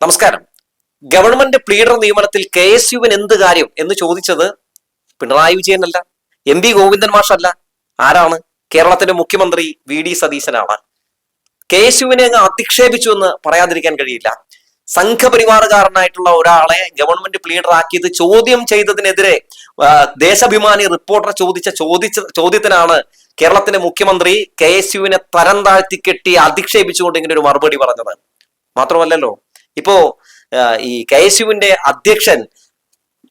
നമസ്കാരം. Government pleader നിയമനത്തിൽ KSUവിന് എന്ത് കാര്യം എന്ന് ചോദിച്ചത് പിണറായി വിജയനല്ല, MP ഗോവിന്ദൻ മാഷല്ല. ആരാണ്? കേരളത്തിന്റെ മുഖ്യമന്ത്രി VD സതീശനാണ്. KSUവിനെ അങ്ങ് അധിക്ഷേപിച്ചു എന്ന് പറയാതിരിക്കാൻ കഴിയില്ല. സംഘപരിവാറുകാരനായിട്ടുള്ള ഒരാളെ ഗവൺമെന്റ് പ്ലീഡർ ആക്കിയത് ചോദ്യം ചെയ്തതിനെതിരെ ദേശാഭിമാനി റിപ്പോർട്ടർ ചോദിച്ച ചോദ്യത്തിനാണ് കേരളത്തിന്റെ മുഖ്യമന്ത്രി KSUവിനെ തരം താഴ്ത്തി കെട്ടി അധിക്ഷേപിച്ചുകൊണ്ട് ഇങ്ങനെ ഒരു മറുപടി പറഞ്ഞത്. മാത്രമല്ലല്ലോ, ഇപ്പോ ഈ KSUവിന്റെ അധ്യക്ഷൻ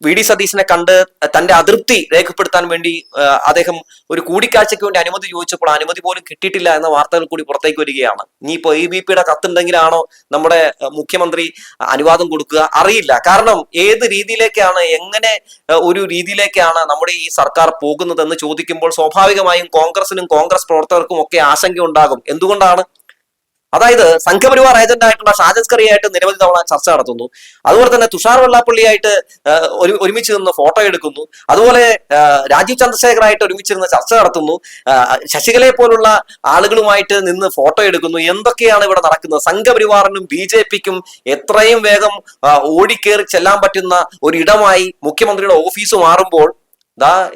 VD സതീശനെ കണ്ട് തന്റെ അതൃപ്തി രേഖപ്പെടുത്താൻ വേണ്ടി അദ്ദേഹം ഒരു കൂടിക്കാഴ്ചയ്ക്ക് വേണ്ടി അനുമതി ചോദിച്ചപ്പോൾ അനുമതി പോലും കിട്ടിയിട്ടില്ല എന്ന വാർത്തകൾ കൂടി പുറത്തേക്ക് വരികയാണ്. ഇനിയിപ്പോ ABPയുടെ കത്തുണ്ടെങ്കിലാണോ നമ്മുടെ മുഖ്യമന്ത്രി അനുവാദം കൊടുക്കുക അറിയില്ല. കാരണം ഏത് രീതിയിലേക്കാണ്, എങ്ങനെ ഒരു രീതിയിലേക്കാണ് നമ്മുടെ ഈ സർക്കാർ പോകുന്നതെന്ന് ചോദിക്കുമ്പോൾ സ്വാഭാവികമായും കോൺഗ്രസിനും കോൺഗ്രസ് പ്രവർത്തകർക്കും ഒക്കെ ആശങ്ക ഉണ്ടാകും. എന്തുകൊണ്ടാണ്? അതായത് സംഘപരിവാർ ഏജന്റ് ആയിട്ടുള്ള ഷാജസ്കറിയായിട്ട് നിരവധി തവണ ചർച്ച നടത്തുന്നു. അതുപോലെ തന്നെ തുഷാർ വെള്ളാപ്പള്ളിയായിട്ട് ഒരുമിച്ച് നിന്ന് ഫോട്ടോ എടുക്കുന്നു. അതുപോലെ രാജീവ് ചന്ദ്രശേഖറായിട്ട് ഒരുമിച്ചിരുന്ന് ചർച്ച നടത്തുന്നു. ശശികലയെ പോലുള്ള ആളുകളുമായിട്ട് നിന്ന് ഫോട്ടോ എടുക്കുന്നു. എന്തൊക്കെയാണ് ഇവിടെ നടക്കുന്നത്? സംഘപരിവാറിനും BJPക്കും എത്രയും വേഗം ഓടിക്കേറി ചെല്ലാൻ പറ്റുന്ന ഒരിടമായി മുഖ്യമന്ത്രിയുടെ ഓഫീസ് മാറുമ്പോൾ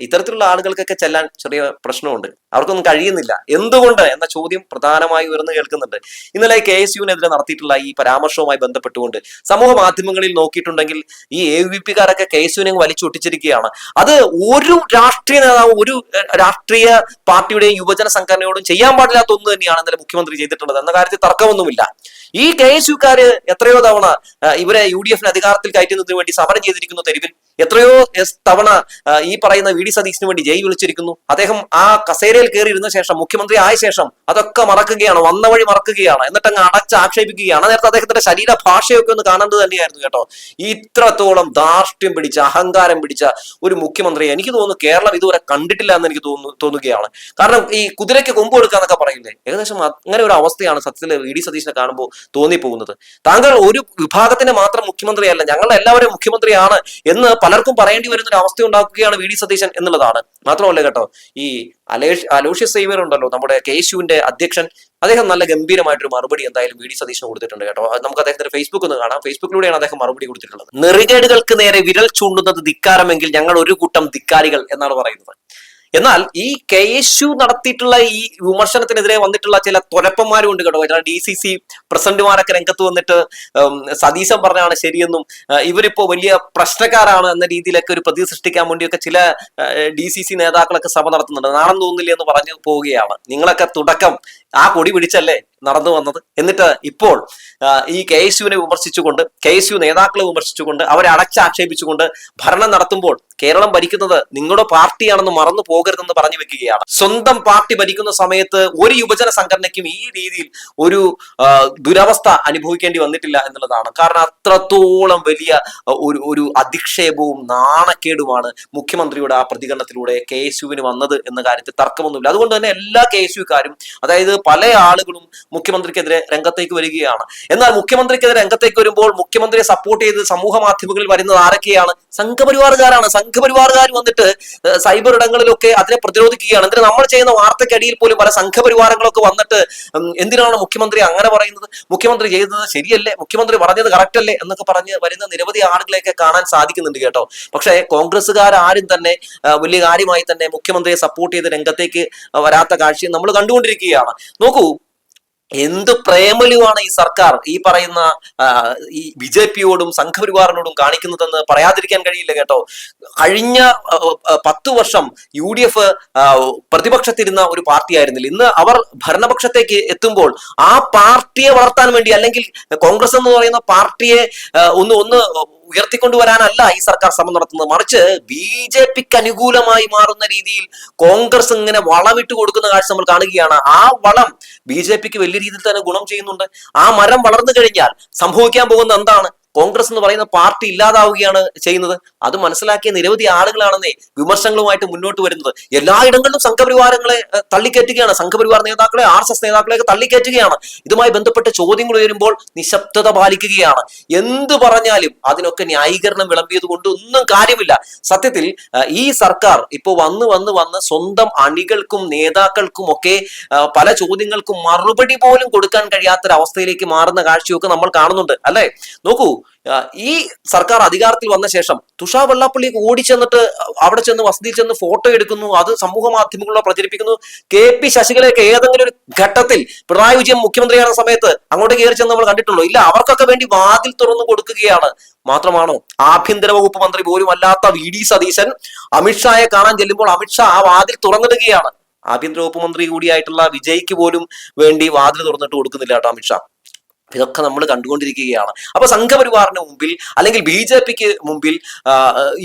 ഇത്തരത്തിലുള്ള ആളുകൾക്കൊക്കെ ചെല്ലാൻ ചെറിയ പ്രശ്നമുണ്ട്. അവർക്കൊന്നും കഴിയുന്നില്ല. എന്തുകൊണ്ട് എന്ന ചോദ്യം പ്രധാനമായി ഉയർന്നു കേൾക്കുന്നുണ്ട്. ഇന്നലെ KSUവിനെതിരെ നടത്തിയിട്ടുള്ള ഈ പരാമർശവുമായി ബന്ധപ്പെട്ടുകൊണ്ട് സമൂഹ മാധ്യമങ്ങളിൽ നോക്കിയിട്ടുണ്ടെങ്കിൽ ഈ AVP-കാരൊക്കെ KSUവിനെ വലിച്ചൊട്ടിച്ചിരിക്കുകയാണ്. അത് ഒരു രാഷ്ട്രീയ നേതാവ്, ഒരു രാഷ്ട്രീയ പാർട്ടിയുടെയും യുവജന സംഘടനയോടും ചെയ്യാൻ പാടില്ലാത്ത ഒന്ന് തന്നെയാണ് ഇന്നലെ മുഖ്യമന്ത്രി ചെയ്തിട്ടുള്ളത് എന്ന കാര്യത്തിൽ തർക്കമൊന്നുമില്ല. ഈ KSUക്കാര് എത്രയോ തവണ ഇവരെ UDF-ന് അധികാരത്തിൽ കയറ്റുന്നതിന് വേണ്ടി സമരം ചെയ്തിരിക്കുന്നു തെരുവിൽ. എത്രയോ തവണ ഈ പറയുന്ന VD സതീശന് വേണ്ടി ജയ് വിളിച്ചിരിക്കുന്നു. അദ്ദേഹം ആ കസേരയിൽ കയറി ഇരുന്ന ശേഷം, മുഖ്യമന്ത്രി ആയ ശേഷം അതൊക്കെ മറക്കുകയാണ്, വന്ന വഴി മറക്കുകയാണ്, എന്നിട്ട് അങ്ങ് ആക്ഷേപിക്കുകയാണ്. നേരത്തെ അദ്ദേഹത്തിന്റെ ശരീര ഭാഷയൊക്കെ ഒന്ന് കാണേണ്ടത് തന്നെയായിരുന്നു കേട്ടോ. ഇത്രത്തോളം ധാർഷ്ട്യം പിടിച്ച, അഹങ്കാരം പിടിച്ച ഒരു മുഖ്യമന്ത്രിയെ എനിക്ക് തോന്നുന്നു കേരളം ഇതുവരെ കണ്ടിട്ടില്ല എന്ന് എനിക്ക് തോന്നുകയാണ്. കാരണം ഈ കുതിരയ്ക്ക് കൊമ്പ് കൊടുക്കാന്നൊക്കെ പറയില്ലേ, ഏകദേശം അങ്ങനെ ഒരു അവസ്ഥയാണ് സത്യത്തിൽ VD സതീശനെ കാണുമ്പോൾ തോന്നിപ്പോകുന്നത്. താങ്കൾ ഒരു വിഭാഗത്തിന്റെ മാത്രം മുഖ്യമന്ത്രിയല്ല, ഞങ്ങളുടെ എല്ലാവരും മുഖ്യമന്ത്രിയാണ് എന്ന് പലർക്കും പറയേണ്ടി വരുന്ന ഒരു അവസ്ഥ ഉണ്ടാക്കുകയാണ് VD സതീശൻ എന്നുള്ളതാണ്. മാത്രമല്ല കേട്ടോ, ഈ അലോഷ്യസ് സേവ്യർ ഉണ്ടല്ലോ, നമ്മുടെ KSUവിന്റെ അധ്യക്ഷൻ, അദ്ദേഹം നല്ല ഗംഭീരമായിട്ടൊരു മറുപടി എന്തായാലും VD സതീശന് കൊടുത്തിട്ടുണ്ട് കേട്ടോ. നമുക്ക് അദ്ദേഹത്തിന്റെ ഫേസ്ബുക്ക് ഒന്ന് കാണാം. ഫേസ്ബുക്കിലൂടെയാണ് അദ്ദേഹം മറുപടി കൊടുത്തിട്ടുള്ളത്. നെറികേടുകൾക്ക് നേരെ വിരൽ ചൂണ്ടുന്നത് ധിക്കാരമെങ്കിൽ ഞങ്ങൾ ഒരു കൂട്ടം ധിക്കാരികൾ എന്നാണ് പറയുന്നത്. എന്നാൽ ഈ KSU നടത്തിയിട്ടുള്ള ഈ വിമർശനത്തിനെതിരെ വന്നിട്ടുള്ള ചില തൊലപ്പന്മാരും ഉണ്ട് കേട്ടോ. DCC പ്രസിഡന്റുമാരൊക്കെ രംഗത്ത് വന്നിട്ട് സതീശൻ പറഞ്ഞാണ് ശരിയെന്നും ഇവരിപ്പോ വലിയ പ്രശ്നക്കാരാണ് എന്ന രീതിയിലൊക്കെ ഒരു പ്രതി സൃഷ്ടിക്കാൻ വേണ്ടിയൊക്കെ ചില DCC നേതാക്കളൊക്കെ സഭ നടത്തുന്നുണ്ട്. നാണം തോന്നില്ല എന്ന് പറഞ്ഞു പോവുകയാണ്. നിങ്ങളൊക്കെ തുടക്കം ആ കൊടി പിടിച്ചല്ലേ നടന്നു വന്നത്. എന്നിട്ട് ഇപ്പോൾ ഈ KSUവിനെ വിമർശിച്ചുകൊണ്ട്, KSU നേതാക്കളെ വിമർശിച്ചുകൊണ്ട്, അവരെ അടച്ചാക്ഷേപിച്ചുകൊണ്ട് ഭരണം നടത്തുമ്പോൾ കേരളം ഭരിക്കുന്നത് നിങ്ങളുടെ പാർട്ടിയാണെന്ന് മറന്നു പോകരുതെന്ന് പറഞ്ഞു വെക്കുകയാണ്. സ്വന്തം പാർട്ടി ഭരിക്കുന്ന സമയത്ത് ഒരു യുവജന സംഘടനയ്ക്കും ഈ രീതിയിൽ ഒരു ദുരവസ്ഥ അനുഭവിക്കേണ്ടി വന്നിട്ടില്ല എന്നുള്ളതാണ്. കാരണം അത്രത്തോളം വലിയ ഒരു അധിക്ഷേപവും നാണക്കേടുമാണ് മുഖ്യമന്ത്രിയുടെ ആ പ്രതികരണത്തിലൂടെ KSUവിന് വന്നത് എന്ന കാര്യത്തിൽ തർക്കമൊന്നുമില്ല. അതുകൊണ്ട് തന്നെ എല്ലാ KSUക്കാരും, അതായത് പല ആളുകളും മുഖ്യമന്ത്രിക്കെതിരെ രംഗത്തേക്ക് വരികയാണ്. എന്നാൽ മുഖ്യമന്ത്രിക്കെതിരെ രംഗത്തേക്ക് വരുമ്പോൾ മുഖ്യമന്ത്രിയെ സപ്പോർട്ട് ചെയ്ത് സമൂഹ മാധ്യമങ്ങളിൽ വരുന്നത് ആരൊക്കെയാണ്? സംഘപരിവാറുകാരാണ്. സംഘപരിവാറുകാർ വന്നിട്ട് സൈബർ ഇടങ്ങളിലൊക്കെ അതിനെ പ്രതിരോധിക്കുകയാണ്. എന്നിട്ട് നമ്മൾ ചെയ്യുന്ന വാർത്തയ്ക്കടിയിൽ പോലും പല സംഘപരിവാരങ്ങളൊക്കെ വന്നിട്ട് എന്തിനാണ് മുഖ്യമന്ത്രി അങ്ങനെ പറയുന്നത്, മുഖ്യമന്ത്രി ചെയ്തത് ശരിയല്ലേ, മുഖ്യമന്ത്രി പറഞ്ഞത് കറക്റ്റ് അല്ലേ എന്നൊക്കെ പറഞ്ഞ് വരുന്ന നിരവധി ആളുകളെയൊക്കെ കാണാൻ സാധിക്കുന്നുണ്ട് കേട്ടോ. പക്ഷേ കോൺഗ്രസ്സുകാരും തന്നെ വലിയ കാര്യമായി തന്നെ മുഖ്യമന്ത്രിയെ സപ്പോർട്ട് ചെയ്ത് രംഗത്തേക്ക് വരാത്ത കാഴ്ചയും നമ്മൾ കണ്ടുകൊണ്ടിരിക്കുകയാണ്. നോക്കൂ, എന്ത് പ്രേമലുവാണ് ഈ സർക്കാർ ഈ പറയുന്ന ഈ BJPയോടും സംഘപരിവാറിനോടും കാണിക്കുന്നതെന്ന് പറയാതിരിക്കാൻ കഴിയില്ല കേട്ടോ. കഴിഞ്ഞ 10 വർഷം UDF പ്രതിപക്ഷത്തിരുന്ന ഒരു പാർട്ടി ആയിരുന്നില്ല. ഇന്ന് അവർ ഭരണപക്ഷത്തേക്ക് എത്തുമ്പോൾ ആ പാർട്ടിയെ വളർത്താൻ വേണ്ടി, അല്ലെങ്കിൽ കോൺഗ്രസ് എന്ന് പറയുന്ന പാർട്ടിയെ ഒന്ന് ഉയർത്തിക്കൊണ്ടുവരാനല്ല ഈ സർക്കാർ ശ്രമം നടത്തുന്നത്. മറിച്ച് BJPക്ക് അനുകൂലമായി മാറുന്ന രീതിയിൽ കോൺഗ്രസ് ഇങ്ങനെ വളമിട്ട് കൊടുക്കുന്ന കാഴ്ച നമ്മൾ കാണുകയാണ്. ആ വളം BJPക്ക് വലിയ രീതിയിൽ തന്നെ ഗുണം ചെയ്യുന്നുണ്ട്. ആ മരം വളർന്നു കഴിഞ്ഞാൽ സംഭവിക്കാൻ പോകുന്ന എന്താണ്? കോൺഗ്രസ് എന്ന് പറയുന്ന പാർട്ടി ഇല്ലാതാവുകയാണ് ചെയ്യുന്നത്. അത് മനസ്സിലാക്കിയ നിരവധി ആളുകളാണെന്നേ വിമർശനങ്ങളുമായിട്ട് മുന്നോട്ട് വരുന്നത്. എല്ലായിടങ്ങളിലും സംഘപരിവാരങ്ങളെ തള്ളിക്കയറ്റുകയാണ്, സംഘപരിവാർ നേതാക്കളെ, RSS നേതാക്കളെയൊക്കെ തള്ളിക്കയറ്റുകയാണ്. ഇതുമായി ബന്ധപ്പെട്ട ചോദ്യങ്ങൾ ഉയരുമ്പോൾ നിശബ്ദത പാലിക്കുകയാണ്. എന്ത് പറഞ്ഞാലും അതിനൊക്കെ ന്യായീകരണം വിളമ്പിയത് കൊണ്ട് ഒന്നും കാര്യമില്ല. സത്യത്തിൽ ഈ സർക്കാർ ഇപ്പോൾ വന്ന് സ്വന്തം അണികൾക്കും നേതാക്കൾക്കും ഒക്കെ പല ചോദ്യങ്ങൾക്കും മറുപടി പോലും കൊടുക്കാൻ കഴിയാത്തൊരവസ്ഥയിലേക്ക് മാറുന്ന കാഴ്ചയൊക്കെ നമ്മൾ കാണുന്നുണ്ട് അല്ലെ. നോക്കൂ, ഈ സർക്കാർ അധികാരത്തിൽ വന്ന ശേഷം തുഷാർ വെള്ളാപ്പള്ളിക്ക് ഓടിച്ചെന്നിട്ട് അവിടെ ചെന്ന് വസതിയിൽ ചെന്ന് ഫോട്ടോ എടുക്കുന്നു, അത് സമൂഹ മാധ്യമങ്ങളിലൂടെ പ്രചരിപ്പിക്കുന്നു. KP ശശികലയൊക്കെ ഏതെങ്കിലും ഒരു ഘട്ടത്തിൽ പിണറായി വിജയൻ മുഖ്യമന്ത്രിയാകുന്ന സമയത്ത് അങ്ങോട്ട് കയറി ചെന്ന് നമ്മൾ കണ്ടിട്ടുള്ളൂ? ഇല്ല, അവർക്കൊക്കെ വേണ്ടി വാതിൽ തുറന്നു കൊടുക്കുകയാണ്. മാത്രമാണോ, ആഭ്യന്തര വകുപ്പ് മന്ത്രി പോലും അല്ലാത്ത VD സതീശൻ അമിത്ഷായെ കാണാൻ ചെല്ലുമ്പോൾ അമിത്ഷാ ആ വാതിൽ തുറന്നിടുകയാണ്. ആഭ്യന്തര വകുപ്പ് മന്ത്രി കൂടിയായിട്ടുള്ള വിജയ്ക്ക് പോലും വേണ്ടി വാതിൽ തുറന്നിട്ട് കൊടുക്കുന്നില്ല കേട്ടോ അമിത്ഷാ. ഇതൊക്കെ നമ്മൾ കണ്ടുകൊണ്ടിരിക്കുകയാണ്. അപ്പൊ സംഘപരിവാറിന് മുമ്പിൽ അല്ലെങ്കിൽ BJPക്ക് മുമ്പിൽ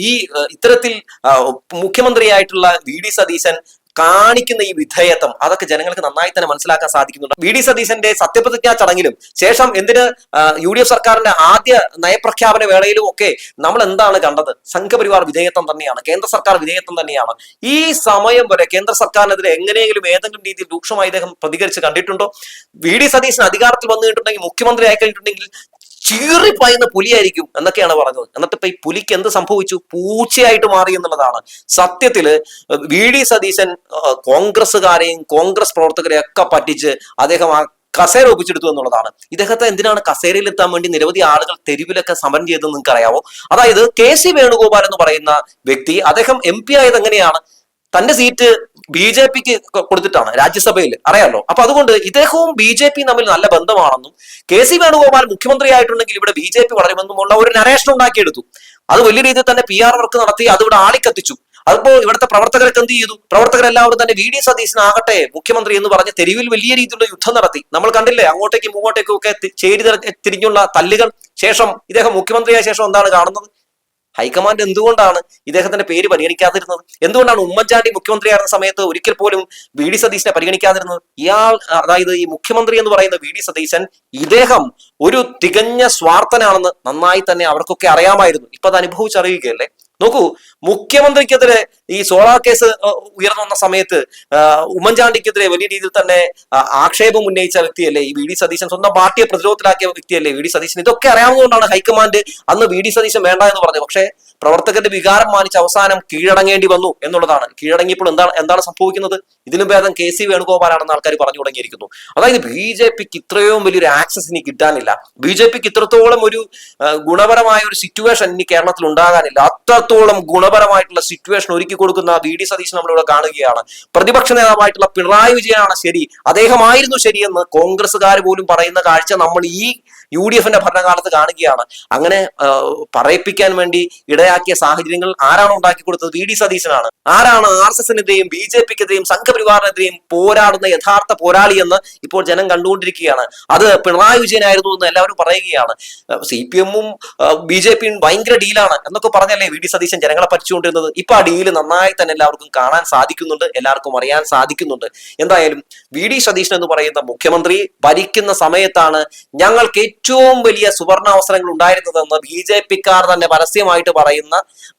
ഈ ഇത്തരത്തിൽ മുഖ്യമന്ത്രിയായിട്ടുള്ള VD സതീശൻ കാണിക്കുന്ന ഈ വിധേയത്വം അതൊക്കെ ജനങ്ങൾക്ക് നന്നായി തന്നെ മനസ്സിലാക്കാൻ സാധിക്കുന്നുണ്ട്. VD സതീശന്റെ സത്യപ്രതിജ്ഞാ ചടങ്ങിലും ശേഷം എന്തിന് UDF സർക്കാരിന്റെ ആദ്യ നയപ്രഖ്യാപന വേളയിലും ഒക്കെ നമ്മൾ എന്താണ് കണ്ടത്? സംഘപരിവാർ വിധേയത്വം തന്നെയാണ്, കേന്ദ്ര സർക്കാർ വിധേയത്വം തന്നെയാണ്. ഈ സമയം വരെ കേന്ദ്ര സർക്കാരിനെതിരെ എങ്ങനെയെങ്കിലും ഏതെങ്കിലും രീതിയിൽ രൂക്ഷമായി ഇദ്ദേഹം പ്രതികരിച്ച് കണ്ടിട്ടുണ്ടോ? VD സതീശൻ അധികാരത്തിൽ വന്നിട്ടുണ്ടെങ്കിൽ, മുഖ്യമന്ത്രി ആയി കഴിഞ്ഞിട്ടുണ്ടെങ്കിൽ ചീറിപ്പായുന്ന പുലിയായിരിക്കും എന്നൊക്കെയാണ് പറഞ്ഞത്. എന്നിട്ട് ഇപ്പൊ ഈ പുലിക്ക് എന്ത് സംഭവിച്ചു? പൂച്ചയായിട്ട് മാറി എന്നുള്ളതാണ്. സത്യത്തില് VD സതീശൻ കോൺഗ്രസ്സുകാരെയും കോൺഗ്രസ് പ്രവർത്തകരെയും ഒക്കെ പറ്റിച്ച് അദ്ദേഹം ആ കസേര ഒപ്പിച്ചെടുത്തു എന്നുള്ളതാണ്. ഇദ്ദേഹത്തെ എന്തിനാണ് കസേരയിൽ എത്താൻ വേണ്ടി നിരവധി ആളുകൾ തെരുവിലൊക്കെ സമരം ചെയ്തെന്ന് നിങ്ങൾക്ക് അറിയാവോ? അതായത് KC വേണുഗോപാൽ എന്ന് പറയുന്ന വ്യക്തി, അദ്ദേഹം MP ആയത് എങ്ങനെയാണ്? തന്റെ സീറ്റ് BJPക്ക് കൊടുത്തിട്ടാണ് രാജ്യസഭയിൽ, അറിയാമല്ലോ. അപ്പൊ അതുകൊണ്ട് ഇദ്ദേഹവും BJP തമ്മിൽ നല്ല ബന്ധമാണെന്നും KC വേണുഗോപാൽ മുഖ്യമന്ത്രി ആയിട്ടുണ്ടെങ്കിൽ ഇവിടെ BJP വളരുമെന്നുമുള്ള ഒരു നരേഷൻ ഉണ്ടാക്കിയെടുത്തു. അത് വലിയ രീതിയിൽ തന്നെ PR വർക്ക് നടത്തി അത് ഇവിടെ ആളിക്കത്തിച്ചു. അതിപ്പോ ഇവിടുത്തെ പ്രവർത്തകരൊക്കെ എന്ത് ചെയ്തു? പ്രവർത്തകരെല്ലാവരും തന്നെ VD സതീശനാകട്ടെ മുഖ്യമന്ത്രി എന്ന് പറഞ്ഞ് തെരുവിൽ വലിയ രീതിയിലുള്ള യുദ്ധം നടത്തി. നമ്മൾ കണ്ടില്ലേ, അങ്ങോട്ടേക്കും ഇങ്ങോട്ടേക്കും ഒക്കെ ചേരി തിരിഞ്ഞുള്ള തല്ലുകൾ. ശേഷം ഇദ്ദേഹം മുഖ്യമന്ത്രിയായ ശേഷം എന്താണ് കാണുന്നത്? ഹൈക്കമാൻഡ് എന്തുകൊണ്ടാണ് ഇദ്ദേഹത്തിന്റെ പേര് പരിഗണിക്കാതിരുന്നത്? എന്തുകൊണ്ടാണ് ഉമ്മൻചാണ്ടി മുഖ്യമന്ത്രിയായിരുന്ന സമയത്ത് ഒരിക്കൽ പോലും VD സതീശനെ പരിഗണിക്കാതിരുന്നത്? അതായത് ഈ മുഖ്യമന്ത്രി എന്ന് പറയുന്ന VD സതീശൻ, ഇദ്ദേഹം ഒരു തികഞ്ഞ സ്വാർത്ഥനാണെന്ന് നന്നായി തന്നെ അവർക്കൊക്കെ അറിയാമായിരുന്നു. ഇപ്പൊ അത് അനുഭവിച്ചറിയുകയല്ലേ. നോക്കൂ, മുഖ്യമന്ത്രിക്കെതിരെ ഈ സോളാർ കേസ് ഉയർന്നു വന്ന സമയത്ത് ഉമ്മൻചാണ്ടിക്കെതിരെ വലിയ രീതിയിൽ തന്നെ ആക്ഷേപം ഉന്നയിച്ച വ്യക്തിയല്ലേ ഈ VD സതീശൻ? സ്വന്തം പാർട്ടിയെ പ്രതിരോധത്തിലാക്കിയ വ്യക്തിയല്ലേ VD സതീശൻ? ഇതൊക്കെ അറിയാവുന്നതുകൊണ്ടാണ് ഹൈക്കമാൻഡ് അന്ന് VD സതീശൻ വേണ്ട എന്ന് പറഞ്ഞത്. പക്ഷേ പ്രവർത്തകരുടെ വികാരം മാനിച്ച് അവസാനം കീഴടങ്ങേണ്ടി വന്നു എന്നുള്ളതാണ്. കീഴടങ്ങിയപ്പോൾ എന്താണ് സംഭവിക്കുന്നത്? ഇതിനും ഭേദം KC വേണുഗോപാലാണെന്ന് ആൾക്കാർ പറഞ്ഞു തുടങ്ങിയിരിക്കുന്നു. അതായത് BJPക്ക് ഇത്രയും വലിയൊരു ആക്സസ് ഇനി കിട്ടാനില്ല. BJPക്ക് ഇത്രത്തോളം ഒരു ഗുണപരമായ ഒരു സിറ്റുവേഷൻ ഇനി കേരളത്തിൽ ഉണ്ടാകാനില്ല. അത്രത്തോളം ഗുണപരമായിട്ടുള്ള സിറ്റുവേഷൻ ഒരുക്കി കൊടുക്കുന്ന VD സതീശൻ നമ്മളിവിടെ കാണുകയാണ്. പ്രതിപക്ഷ നേതാവായിട്ടുള്ള പിണറായി വിജയനാണ് ശരി, അദ്ദേഹമായിരുന്നു ശരിയെന്ന് കോൺഗ്രസ്സുകാർ പോലും പറയുന്ന കാഴ്ച നമ്മൾ ഈ UDFന്റെ ഭരണകാലത്ത് കാണുകയാണ്. അങ്ങനെ പറയിപ്പിക്കാൻ വേണ്ടി ഇടയാക്കിയ സാഹചര്യങ്ങൾ ആരാണ് ഉണ്ടാക്കി കൊടുത്തത്? VD സതീശനാണ്. ആരാണ് RSSനെതിരെയും BJPക്കെതിരെയും സംഘപരിവാറിനെതിരെയും പോരാടുന്ന യഥാർത്ഥ പോരാളി എന്ന് ഇപ്പോൾ ജനം കണ്ടുകൊണ്ടിരിക്കുകയാണ്. അത് പിണറായി വിജയനായിരുന്നു എന്ന് എല്ലാവരും പറയുകയാണ്. CPM-ഉം BJPയും ഭയങ്കര ഡീലാണ് എന്നൊക്കെ പറഞ്ഞല്ലേ VD സതീശൻ ജനങ്ങളെ പറ്റിച്ചുകൊണ്ടിരുന്നത്. ഇപ്പൊ ആ ഡീല് നന്നായി തന്നെ എല്ലാവർക്കും കാണാൻ സാധിക്കുന്നുണ്ട്, എല്ലാവർക്കും അറിയാൻ സാധിക്കുന്നുണ്ട്. എന്തായാലും VD സതീശൻ എന്ന് പറയുന്ന മുഖ്യമന്ത്രി ഭരിക്കുന്ന സമയത്താണ് ഞങ്ങൾക്ക് ഏറ്റവും വലിയ സുവർണാവസരങ്ങൾ ഉണ്ടായിരുന്നതെന്ന് BJPക്കാർ തന്നെ പരസ്യമായിട്ട് പറയുന്ന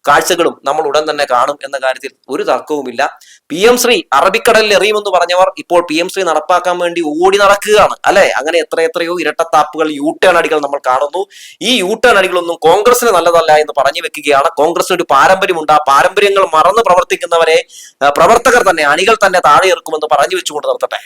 കാഴ്ചകളും നമ്മൾ ഉടൻ തന്നെ കാണും എന്ന കാര്യത്തിൽ ഒരു തർക്കവുമില്ല. PM ശ്രീ അറബിക്കടലിൽ എറിയുമെന്ന് പറഞ്ഞവർ ഇപ്പോൾ PM ശ്രീ നടപ്പാക്കാൻ വേണ്ടി ഓടി നടക്കുകയാണ് അല്ലെ. അങ്ങനെ എത്രയോ ഇരട്ടത്താപ്പുകൾ, യൂട്ടേൺ അടികൾ നമ്മൾ കാണുന്നു. ഈ യൂട്ടേൺ അടികളൊന്നും കോൺഗ്രസിന് നല്ലതല്ല എന്ന് പറഞ്ഞു വെക്കുകയാണ്. കോൺഗ്രസിന് ഒരു പാരമ്പര്യമുണ്ട്. ആ പാരമ്പര്യങ്ങൾ മറന്ന് പ്രവർത്തിക്കുന്നവരെ പ്രവർത്തകർ തന്നെ, അണികൾ തന്നെ താഴെ ഇറക്കുമെന്ന് പറഞ്ഞു വെച്ചുകൊണ്ട് നിർത്തട്ടെ.